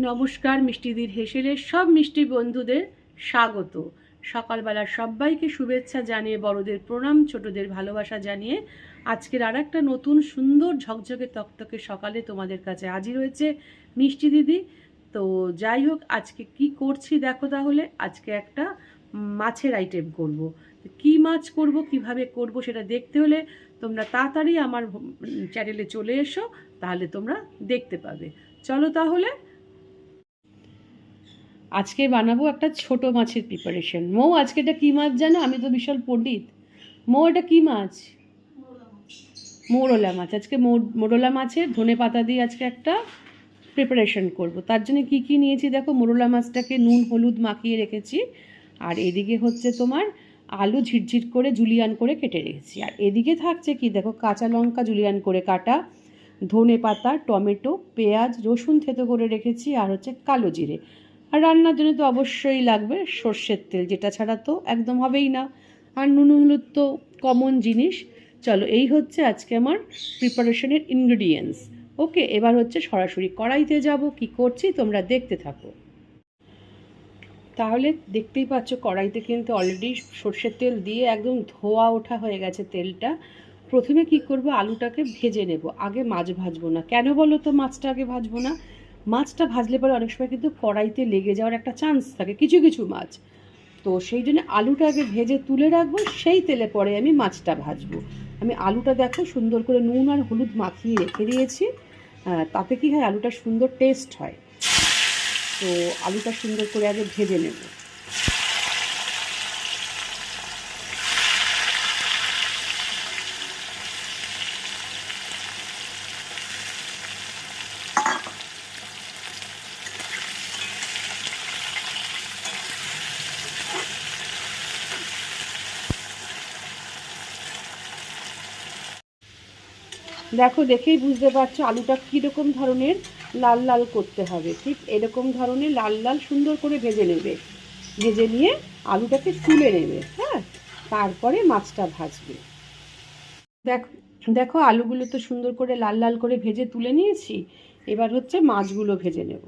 নমস্কার, মিষ্টিদির হেসেলের সব মিষ্টি বন্ধুদের স্বাগত। সকালবেলা সবাইকে শুভেচ্ছা জানিয়ে, বড়দের প্রণাম, ছোটদের ভালোবাসা জানিয়ে আজকের আর একটা নতুন সুন্দর ঝকঝকে তকতকে সকালে তোমাদের কাছে হাজির হয়েছে মিষ্টি দিদি। তো যাই হোক, আজকে কি করছি দেখো তাহলে। আজকে একটা মাছের আইটেম করব। কি মাছ করব, কিভাবে করব সেটা দেখতে হলে তোমরা তাড়াতাড়ি আমার চ্যানেলে চলে এসো, তাহলে তোমরা দেখতে পাবে। চলো তাহলে। আজকে বানাবো একটা ছোট মাছের প্রিপারেশন। মৌ, আজকে এটা কী মাছ জানো? আমি তো বিশাল পণ্ডিত। মৌ, এটা কী মাছ? মোরলা মাছ। আজকে মোরলা মাছের ধনে পাতা দিয়ে আজকে একটা প্রিপারেশন করব। তার জন্য কী কী নিয়েছি দেখো। মোরলা মাছটাকে নুন হলুদ মাখিয়ে রেখেছি, আর এদিকে হচ্ছে তোমার আলু ঝিরঝির করে জুলিয়ান করে কেটে রেখেছি, আর এদিকে থাকছে কি দেখো, কাঁচা লঙ্কা জুলিয়ান করে কাটা, ধনে পাতা, টমেটো, পেঁয়াজ, রসুন থেতো করে রেখেছি, আর হচ্ছে কালো জিরে। আর রান্নার জন্য তো অবশ্যই লাগবে সর্ষের তেল, যেটা ছাড়া তো একদম হবেই না। আর নুন হলুদ তো কমন জিনিস। চলো, এই হচ্ছে আজকে আমার প্রিপারেশনের ইনগ্রিডিয়েন্টস। ওকে, এবার হচ্ছে সরাসরি কড়াইতে যাব। কি করছি তোমরা দেখতে থাকো। তাহলে দেখতেই পাচ্ছ কড়াইতে কিন্তু অলরেডি সর্ষের তেল দিয়ে একদম ধোয়া ওঠা হয়ে গেছে তেলটা। প্রথমে কি করব, আলুটাকে ভেজে নেব। আগে মাছ ভাজবো না। কেন বলো তো মাছটা আগে ভাজবো না? মাছটা ভাজলে পরে অনেক সময় কিন্তু কড়াইতে লেগে যাওয়ার একটা চান্স থাকে কিছু কিছু মাছ। তো সেই জন্য আলুটা আগে ভেজে তুলে রাখবো, সেই তেলে পরে আমি মাছটা ভাজবো। আমি আলুটা দেখো সুন্দর করে নুন আর হলুদ মাখিয়ে রেখে দিয়েছি। তাতে কি হয়, আলুটা সুন্দর টেস্ট হয়। তো আলুটা সুন্দর করে আগে ভেজে নেব। দেখো, দেখেই বুঝতে পারছো আলুটা কীরকম ধরনের লাল লাল করতে হবে। ঠিক এরকম ধরনের লাল লাল সুন্দর করে ভেজে নেবে। ভেজে নিয়ে আলুটাকে তুলে নেবে। হ্যাঁ, তারপরে মাছটা ভাজবে। দেখো দেখো আলুগুলো তো সুন্দর করে লাল লাল করে ভেজে তুলে নিয়েছি। এবার হচ্ছে মাছগুলো ভেজে নেব।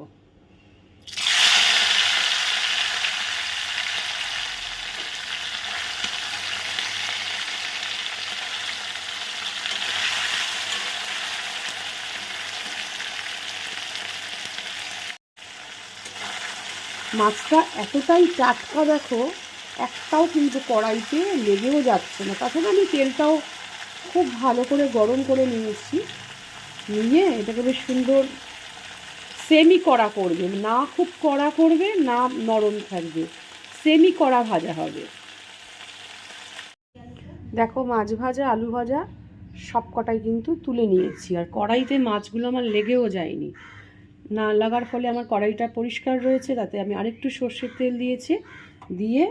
মাছটা এতটাই টাটকা দেখো, একটাও কিন্তু কড়াইতে লেগেও যাচ্ছে না। তাছাড়া আমি তেলটাও খুব ভালো করে গরম করে নিয়েছি। নিয়ে এটাকে বেশ সুন্দর সেমি কড়া করবে, না খুব কড়া করবে না নরম থাকবে, সেমি কড়া ভাজা হবে। দেখো, মাছ ভাজা আলু ভাজা সব কটাই কিন্তু তুলে নিয়েছি, আর কড়াইতে মাছগুলো আমার লেগেও যায়নি। না লাগার ফলে আমার কড়াইটা পরিষ্কার রয়েছে। তাতে আমি আরেকটু সর্ষের তেল দিয়েছি। দিয়ে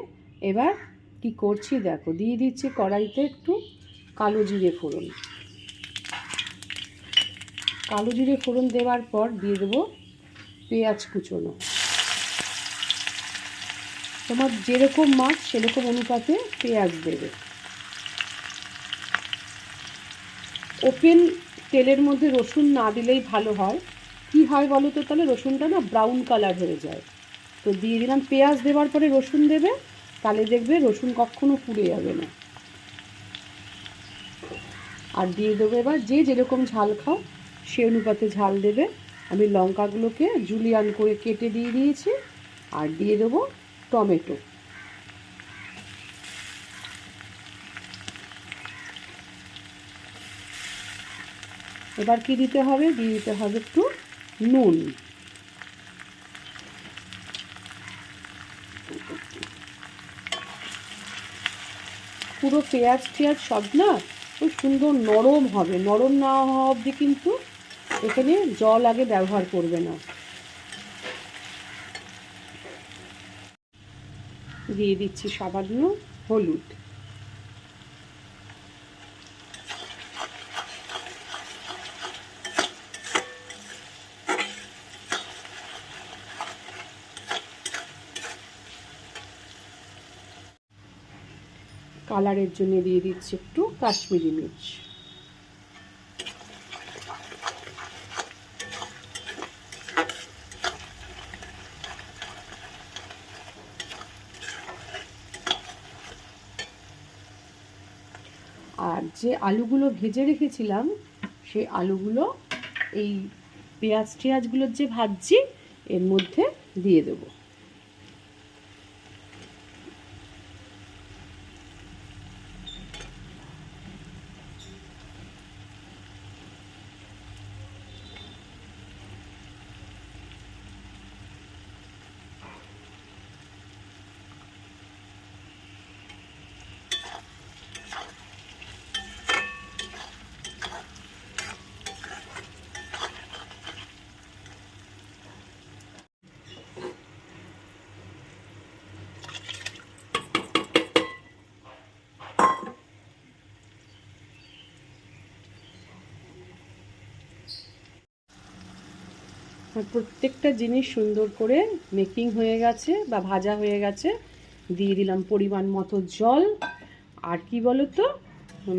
এবার কি করছি দেখো, দিয়ে দিচ্ছি কড়াইতে একটু কালো জিরে ফোড়ন। কালো জিরে ফোড়ন দেওয়ার পর দিয়ে দেবো পেঁয়াজ কুচোনো। তোমার যেরকম মাছ সেরকম অনুপাতে পেঁয়াজ দেবে। ওপেন তেলের মধ্যে রসুন না দিলেই ভালো হয়। কি হয় বলো তো, তাহলে রসুনটা না ব্রাউন কালার হয়ে যায়। তো দিয়ে দিলাম, পেঁয়াজ দেওয়ার পরে রসুন দেবে, তাহলে দেখবে রসুন কখনো পুড়ে যাবে না। আর দিয়ে দেবো এবার যে যেরকম ঝাল খাও সে অনুপাতে ঝাল দেবে। আমি লঙ্কাগুলোকে জুলিয়ান করে কেটে দিয়ে দিয়েছি, আর দিয়ে দেবো টমেটো। এবার কি দিতে হবে, দিয়ে দিতে হবে একটু নুন। পুরো পেঁয়াজ টেয়াজ সব না খুব সুন্দর নরম হবে। নরম না হওয়া অবধি কিন্তু এখানে জল আগে ব্যবহার করবে না। দিয়ে দিচ্ছি সামান্য হলুদ। কালারের জন্য দিয়ে দিচ্ছি একটু কাশ্মীরি মির্চ। আর যে আলুগুলো ভেজে রেখেছিলাম সেই আলুগুলো এই পেঁয়াজগুলোর যে ভাজছি এর মধ্যে দিয়ে দেবো। প্রত্যেকটা জিনিস সুন্দর করে মেকিং হয়ে গেছে বা ভাজা হয়ে গেছে। দিয়ে দিলাম পরিমাণ মতো জল। আর কি বলো তো,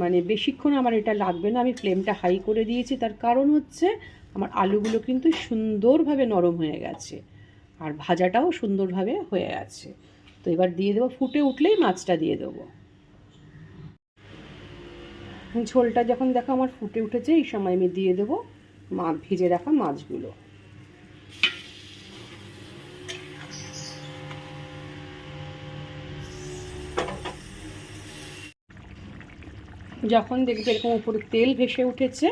মানে বেশিক্ষণ আমার এটা লাগবে না, আমি ফ্লেমটা হাই করে দিয়েছি। তার কারণ হচ্ছে আমার আলুগুলো কিন্তু সুন্দরভাবে নরম হয়ে গেছে আর ভাজাটাও সুন্দরভাবে হয়ে গেছে। তো এবার দিয়ে দেবো, ফুটে উঠলেই মাছটা দিয়ে দেবো। ঝোলটা যখন দেখো আমার ফুটে উঠেছে এই সময় আমি দিয়ে দেবো ভেজে রাখা মাছগুলো। যখন দেখবে এরকম উপরে তেল ভেসে উঠেছে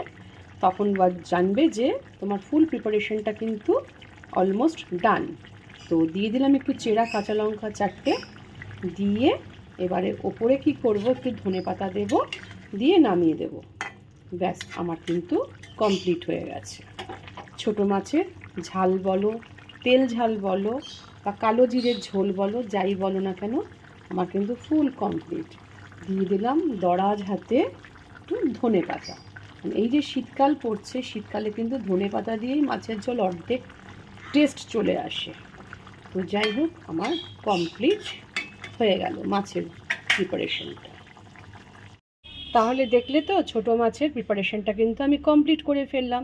তখন জানবে যে তোমার ফুল প্রিপারেশনটা কিন্তু অলমোস্ট ডান। তো দিয়ে দিলাম একটু চেরা কাঁচা লঙ্কা 4টে, দিয়ে এবারে ওপরে কি করব, একটু ধনেপাতা দেব, দিয়ে নামিয়ে দেব। ব্যাস, আমার কিন্তু কমপ্লিট হয়ে গেছে। ছোটো মাছের ঝাল বলো, তেল ঝাল বলো বা কালো জিরের ঝোল বলো, যাই বলো না কেন, আমার কিন্তু ফুল কমপ্লিট। দিয়ে দিলাম দরাজ হাতে একটু ধনেপাতা। এই যে শীতকাল পড়ছে, শীতকালে কিন্তু ধনেপাতা দিয়েই মাছের ঝোল অর্ধেক টেস্ট চলে আসে। তো যাই হোক, আমার কমপ্লিট হয়ে গেল মাছের প্রিপারেশনটা। তাহলে দেখলে তো ছোটো মাছের প্রিপারেশনটা কিন্তু আমি কমপ্লিট করে ফেললাম।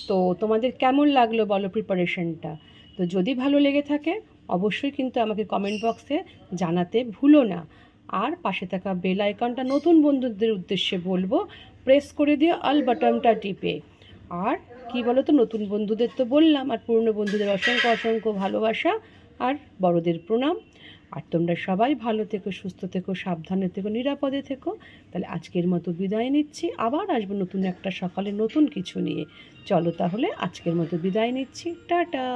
তো তোমাদের কেমন লাগলো বলো প্রিপারেশনটা? তো যদি ভালো লেগে থাকে অবশ্যই কিন্তু আমাকে কমেন্ট বক্সে জানাতে ভুলো না। আর পাশে থাকা বেল আইকনটা নতুন বন্ধুদের উদ্দেশ্যে বলবো প্রেস করে দিয়ে অল বাটনটা টিপে। আর কি বলো তো, নতুন বন্ধুদের তো বললাম, আর পুরনো বন্ধুদের অসংখ্য অসংখ্য ভালোবাসা আর বড়দের প্রণাম। আর তোমরা সবাই ভালো থেকো, সুস্থ থেকো, সাবধানে থেকো, নিরাপদে থেকো। তাহলে আজকের মতো বিদায় নিচ্ছি, আবার আসবো নতুন একটা সকালে নতুন কিছু নিয়ে। চলো তাহলে আজকের মতো বিদায় নিচ্ছি, টাটা।